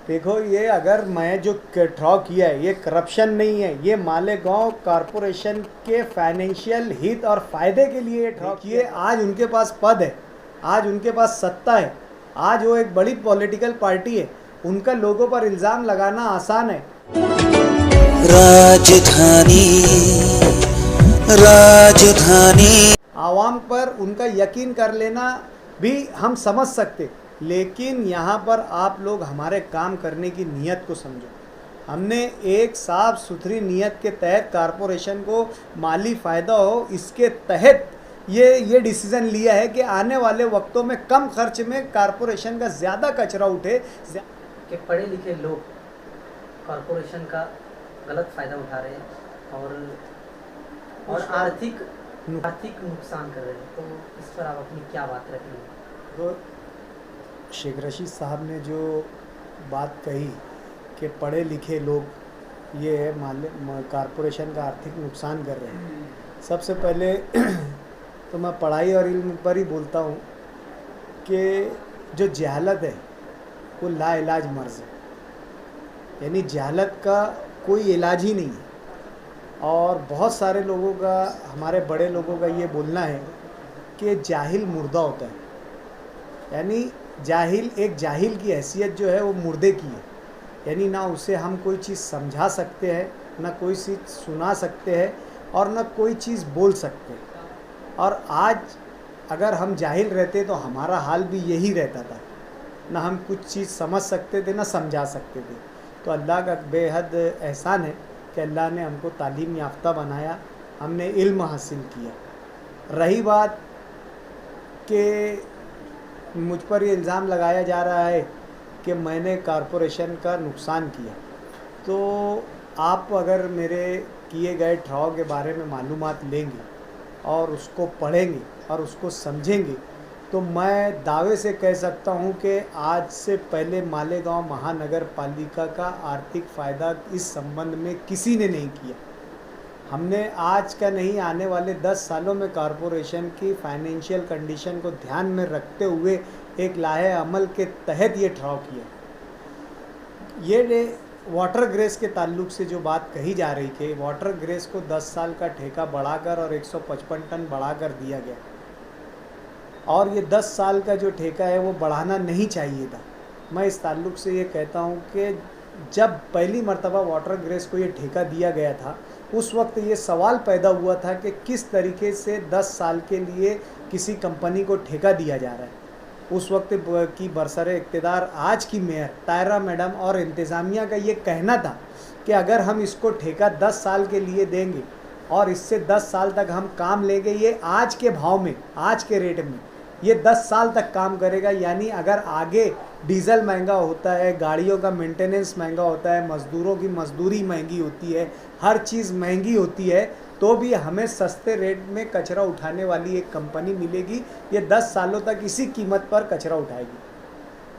देखो, ये अगर मैं जो ड्रॉ किया है ये करप्शन नहीं है, ये मालेगांव कॉरपोरेशन के फाइनेंशियल हित और फायदे के लिए ड्रॉ किए। आज उनके पास पद है, आज उनके पास सत्ता है, आज वो एक बड़ी पॉलिटिकल पार्टी है, उनका लोगों पर इल्ज़ाम लगाना आसान है। राजधानी राजधानी आवाम पर उनका यकीन कर लेना भी हम समझ सकते, लेकिन यहाँ पर आप लोग हमारे काम करने की नीयत को समझो। हमने एक साफ सुथरी नीयत के तहत कॉरपोरेशन को माली फ़ायदा हो, इसके तहत ये डिसीज़न लिया है कि आने वाले वक्तों में कम खर्च में कॉरपोरेशन का ज़्यादा कचरा उठे। कि पढ़े लिखे लोग कॉरपोरेशन का गलत फ़ायदा उठा रहे हैं और आर्थिक नुकसान कर रहे हैं, तो इस पर आप अपनी क्या बात रखेंगे? तो शेख रशीद साहब ने जो बात कही कि पढ़े लिखे लोग ये है कॉरपोरेशन का आर्थिक नुकसान कर रहे हैं, सबसे पहले तो मैं पढ़ाई और इल्म पर ही बोलता हूँ कि जो जहालत है वो लाइलाज मर्ज़ है, यानी जहालत का कोई इलाज ही नहीं है। और बहुत सारे लोगों का, हमारे बड़े लोगों का ये बोलना है कि जाहिल मुर्दा होता है, यानी एक जाहिल की हैसियत जो है वो मुर्दे की है, यानी ना उसे हम कोई चीज़ समझा सकते हैं, ना कोई चीज़ सुना सकते हैं और ना कोई चीज़ बोल सकते हैं। और आज अगर हम जाहिल रहते तो हमारा हाल भी यही रहता था, ना हम कुछ चीज़ समझ सकते थे ना समझा सकते थे। तो अल्लाह का बेहद एहसान है कि अल्लाह ने हमको तालीम याफ्ता बनाया, हमने इल्म हासिल किया। रही बात कि मुझ पर ये इल्ज़ाम लगाया जा रहा है कि मैंने कॉरपोरेशन का नुकसान किया, तो आप अगर मेरे किए गए ठहराव के बारे में मालूमात लेंगे और उसको पढ़ेंगे और उसको समझेंगे, तो मैं दावे से कह सकता हूं कि आज से पहले मालेगांव महानगर पालिका का आर्थिक फ़ायदा इस संबंध में किसी ने नहीं किया। हमने आज का नहीं, आने वाले 10 सालों में कॉरपोरेशन की फाइनेंशियल कंडीशन को ध्यान में रखते हुए एक लाहे अमल के तहत ये ठहराव किया। ये वाटर ग्रेस के ताल्लुक से जो बात कही जा रही थी, वाटर ग्रेस को 10 साल का ठेका बढ़ाकर और 155 टन बढ़ाकर दिया गया, और ये 10 साल का जो ठेका है वो बढ़ाना नहीं चाहिए था। मैं इस ताल्लुक से ये कहता हूँ कि जब पहली मर्तबा वाटर ग्रेस को ये ठेका दिया गया था, उस वक्त ये सवाल पैदा हुआ था कि किस तरीके से 10 साल के लिए किसी कंपनी को ठेका दिया जा रहा है। उस वक्त की बरसरे इक़्तिदार आज की मेयर तायरा मैडम और इंतज़ामिया का ये कहना था कि अगर हम इसको ठेका 10 साल के लिए देंगे और इससे 10 साल तक हम काम लेंगे, ये आज के भाव में, आज के रेट में ये 10 साल तक काम करेगा। यानी अगर आगे डीज़ल महंगा होता है, गाड़ियों का मेंटेनेंस महंगा होता है, मज़दूरों की मजदूरी महंगी होती है, हर चीज़ महंगी होती है, तो भी हमें सस्ते रेट में कचरा उठाने वाली एक कंपनी मिलेगी। ये 10 सालों तक इसी कीमत पर कचरा उठाएगी।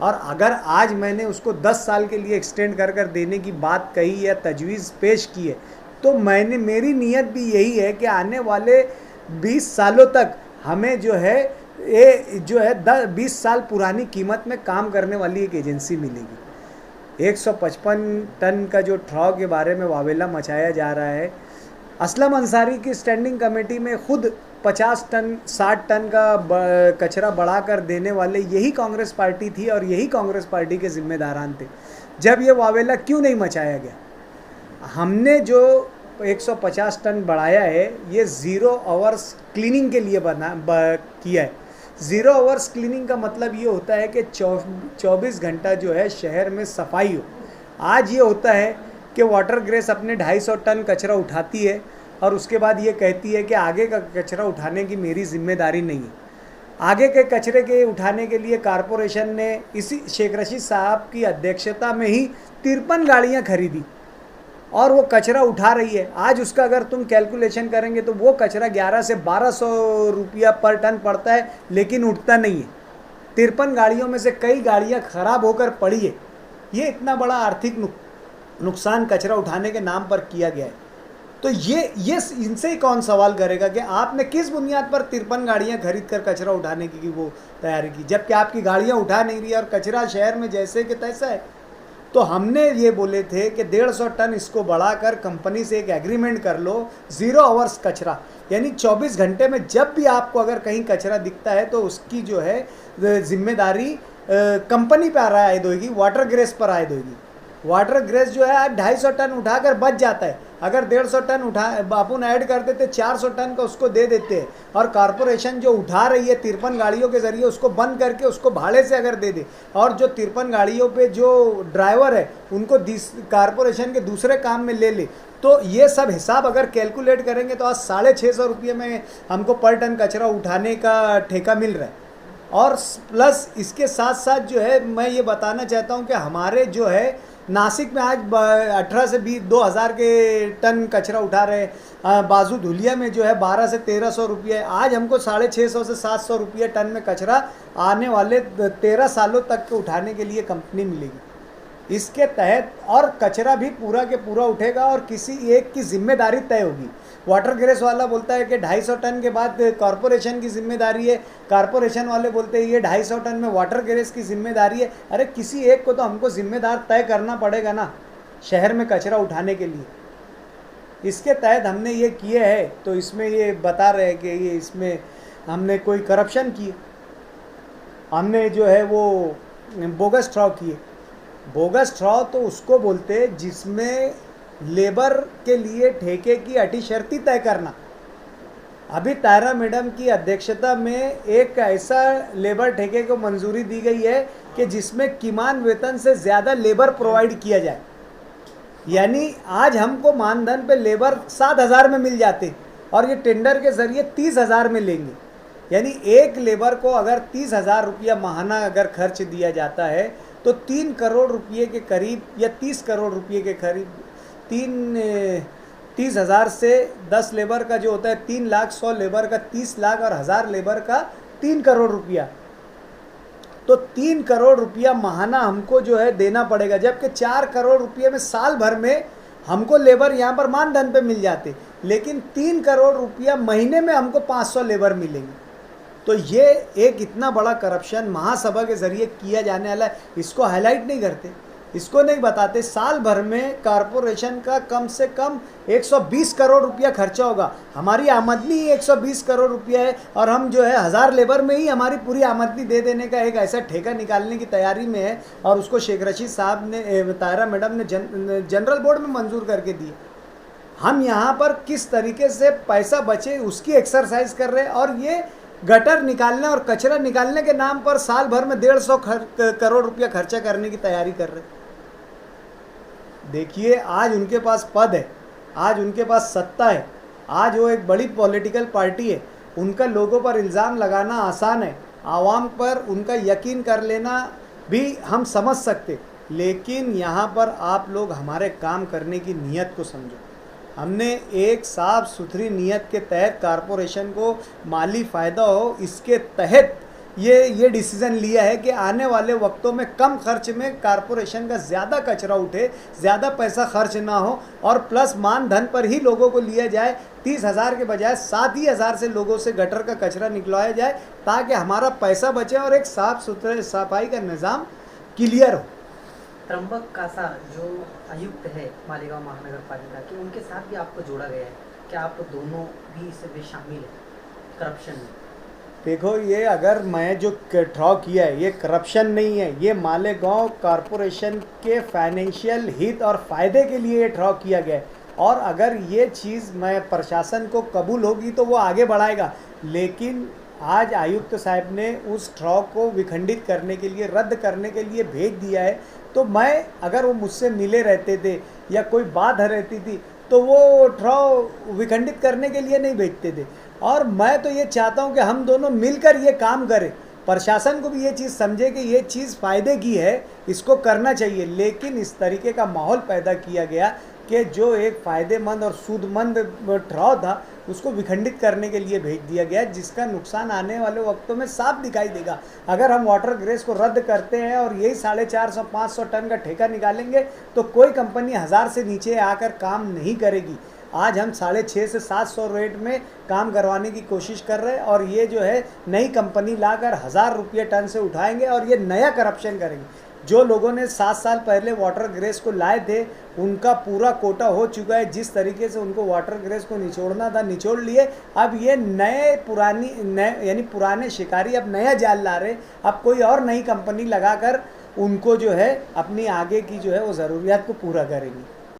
और अगर आज मैंने उसको 10 साल के लिए एक्सटेंड कर देने की बात कही या तजवीज़ पेश की है, तो मेरी नीयत भी यही है कि आने वाले 20 सालों तक हमें जो है 20 साल पुरानी कीमत में काम करने वाली एक एजेंसी मिलेगी। 155 टन का जो ठहराव के बारे में वावेला मचाया जा रहा है, असलम अंसारी की स्टैंडिंग कमेटी में खुद 50 टन 60 टन का कचरा बढ़ा कर देने वाले यही कांग्रेस पार्टी थी और यही कांग्रेस पार्टी के ज़िम्मेदारान थे। जब ये वावेला क्यों नहीं मचाया गया? हमने जो 150 टन बढ़ाया है ये 0 आवर्स क्लीनिंग के लिए किया है। 0 आवर्स क्लीनिंग का मतलब ये होता है कि 24 घंटा जो है शहर में सफाई हो। आज ये होता है कि वाटर ग्रेस अपने 250 टन कचरा उठाती है और उसके बाद ये कहती है कि आगे का कचरा उठाने की मेरी जिम्मेदारी नहीं है। आगे के कचरे के उठाने के लिए कॉरपोरेशन ने इसी शेख रशीद साहब की अध्यक्षता में ही 53 गाड़ियाँ खरीदी और वो कचरा उठा रही है। आज उसका अगर तुम कैलकुलेशन करेंगे तो वो कचरा 1100 से 1200 रुपया पर टन पड़ता है, लेकिन उठता नहीं है। 53 गाड़ियों में से कई गाड़ियाँ ख़राब होकर पड़ी है। ये इतना बड़ा आर्थिक नुकसान कचरा उठाने के नाम पर किया गया है। तो ये इनसे ही कौन सवाल करेगा कि आपने किस बुनियाद पर 53 गाड़ियाँ खरीद कर कचरा उठाने की वो तैयारी की, जबकि आपकी गाड़ियाँ उठा नहीं रही और कचरा शहर में जैसे कि तैसा है। तो हमने ये बोले थे कि 150 टन इसको बढ़ाकर कंपनी से एक एग्रीमेंट कर लो, 0 आवर्स कचरा, यानी 24 घंटे में जब भी आपको अगर कहीं कचरा दिखता है तो उसकी जो है जिम्मेदारी कंपनी पर आयद होगी, वाटर ग्रेस पर आयद होगी। वाटर ग्रेस जो है आज 250 टन उठाकर बच जाता है, अगर 150 टन उठा अपन ऐड कर देते 400 टन का उसको दे देते हैं, और कॉरपोरेशन जो उठा रही है 53 गाड़ियों के ज़रिए उसको बंद करके उसको भाड़े से अगर दे दे, और जो 53 गाड़ियों पे जो ड्राइवर है उनको कॉरपोरेशन के दूसरे काम में ले ले, तो ये सब हिसाब अगर कैलकुलेट करेंगे तो आज 650 रुपये में हमको पर टन कचरा उठाने का ठेका मिल रहा है। और प्लस इसके साथ साथ जो है मैं ये बताना चाहता हूँ कि हमारे जो है नासिक में आज 18 से 2000 के टन कचरा उठा रहे हैं, बाजू धुलिया में जो है 12 से 1300 रुपये, आज हमको 650 से 700 रुपये टन में कचरा आने वाले 13 सालों तक के उठाने के लिए कंपनी मिलेगी। इसके तहत और कचरा भी पूरा के पूरा उठेगा और किसी एक की जिम्मेदारी तय होगी। वाटर ग्रेस वाला बोलता है कि 250 टन के बाद कॉरपोरेशन की जिम्मेदारी है, कॉरपोरेशन वाले बोलते हैं ये 250 टन में वाटर ग्रेस की जिम्मेदारी है। अरे किसी एक को तो हमको जिम्मेदार तय करना पड़ेगा ना शहर में कचरा उठाने के लिए। इसके तहत हमने ये किए है, तो इसमें ये बता रहे हैं कि ये इसमें हमने कोई करप्शन किए, हमने जो है वो बोगस ट्रॉ किए। बोगस ट्रॉ तो उसको बोलते हैं जिसमें लेबर के लिए ठेके की अटी शर्ती तय करना। अभी तायरा मैडम की अध्यक्षता में एक ऐसा लेबर ठेके को मंजूरी दी गई है कि जिसमें किमान वेतन से ज़्यादा लेबर प्रोवाइड किया जाए, यानी आज हमको मानधन पे लेबर 7,000 में मिल जाते और ये टेंडर के ज़रिए 30,000 में लेंगे, यानी एक लेबर को अगर 30,000 रुपया माहाना अगर खर्च दिया जाता है तो 3 करोड़ रुपये के करीब या 30 करोड़ रुपये के करीब 30,000 से 10 लेबर का जो होता है 3 लाख, 100 लेबर का 30 लाख और 1000 लेबर का 3 करोड़ रुपया, तो 3 करोड़ रुपया माहाना हमको जो है देना पड़ेगा, जबकि 4 करोड़ रुपये में साल भर में हमको लेबर यहाँ पर मानधन पे मिल जाते, लेकिन 3 करोड़ रुपया महीने में हमको 500 लेबर मिलेंगे। तो ये एक इतना बड़ा करप्शन महासभा के ज़रिए किया जाने वाला है, इसको हाईलाइट नहीं करते, इसको नहीं बताते। साल भर में कॉरपोरेशन का कम से कम 120 करोड़ रुपया खर्चा होगा, हमारी आमदनी 120 करोड़ रुपया है और हम जो है 1000 लेबर में ही हमारी पूरी आमदनी दे देने का एक ऐसा ठेका निकालने की तैयारी में है, और उसको शेख रशीद साहब ने, तायरा मैडम ने जनरल बोर्ड में मंजूर करके दिए। हम यहाँ पर किस तरीके से पैसा बचे उसकी एक्सरसाइज कर रहे हैं, और ये गटर निकालने और कचरा निकालने के नाम पर साल भर में 150 करोड़ रुपया खर्चा करने की तैयारी कर रहे हैं। देखिए आज उनके पास पद है, आज उनके पास सत्ता है, आज वो एक बड़ी पॉलिटिकल पार्टी है, उनका लोगों पर इल्ज़ाम लगाना आसान है, आवाम पर उनका यकीन कर लेना भी हम समझ सकते, लेकिन यहाँ पर आप लोग हमारे काम करने की नीयत को समझो। हमने एक साफ सुथरी नीयत के तहत कॉरपोरेशन को माली फ़ायदा हो, इसके तहत ये डिसीज़न लिया है कि आने वाले वक्तों में कम खर्च में कॉरपोरेशन का ज़्यादा कचरा उठे, ज़्यादा पैसा खर्च ना हो, और प्लस मानधन पर ही लोगों को लिया जाए। 30,000 के बजाय 7,000 से लोगों से गटर का कचरा निकलवाया जाए, ताकि हमारा पैसा बचे और एक साफ सुथरे सफाई का निज़ाम क्लियर हो। त्र्यंबक कासा जो आयुक्त है मालेगांव महानगर पालिका के, उनके साथ भी आपको जोड़ा गया है, क्या आप दोनों भी इसमें शामिल है करप्शन में? देखो, ये अगर मैं जो ड्रॉ किया है ये करप्शन नहीं है, ये मालेगांव कॉरपोरेशन के फाइनेंशियल हित और फ़ायदे के लिए ये ड्रॉ किया गया है, और अगर ये चीज़ मैं प्रशासन को कबूल होगी तो वो आगे बढ़ाएगा। लेकिन आज आयुक्त साहब ने उस ड्रॉ को विखंडित करने के लिए, रद्द करने के लिए भेज दिया है, तो मैं अगर वो मुझसे मिले रहते थे या कोई बात रहती थी तो वो ड्रॉ विखंडित करने के लिए नहीं भेजते थे। और मैं तो ये चाहता हूँ कि हम दोनों मिलकर ये काम करें, प्रशासन को भी ये चीज़ समझे कि ये चीज़ फ़ायदे की है, इसको करना चाहिए। लेकिन इस तरीके का माहौल पैदा किया गया कि जो एक फ़ायदेमंद और सूदमंद ड्रॉ था उसको विखंडित करने के लिए भेज दिया गया, जिसका नुकसान आने वाले वक्तों में साफ दिखाई देगा। अगर हम वाटर ग्रेस को रद्द करते हैं और यही 450-500 टन का ठेका निकालेंगे तो कोई कंपनी 1000 से नीचे आकर काम नहीं करेगी। आज हम 650 से 700 रेट में काम करवाने की कोशिश कर रहे हैं, और ये जो है नई कंपनी लाकर 1000 रुपये टन से उठाएंगे और ये नया करप्शन करेंगे। जो लोगों ने 7 साल पहले वाटर ग्रेस को लाए थे उनका पूरा कोटा हो चुका है। जिस तरीके से उनको वाटर ग्रेस को निचोड़ना था निचोड़ लिए। अब ये नए यानी पुराने शिकारी अब नया जाल ला रहे। अब कोई और नई कंपनी लगाकर उनको जो है अपनी आगे की जो है वो ज़रूरियात को पूरा करेंगी।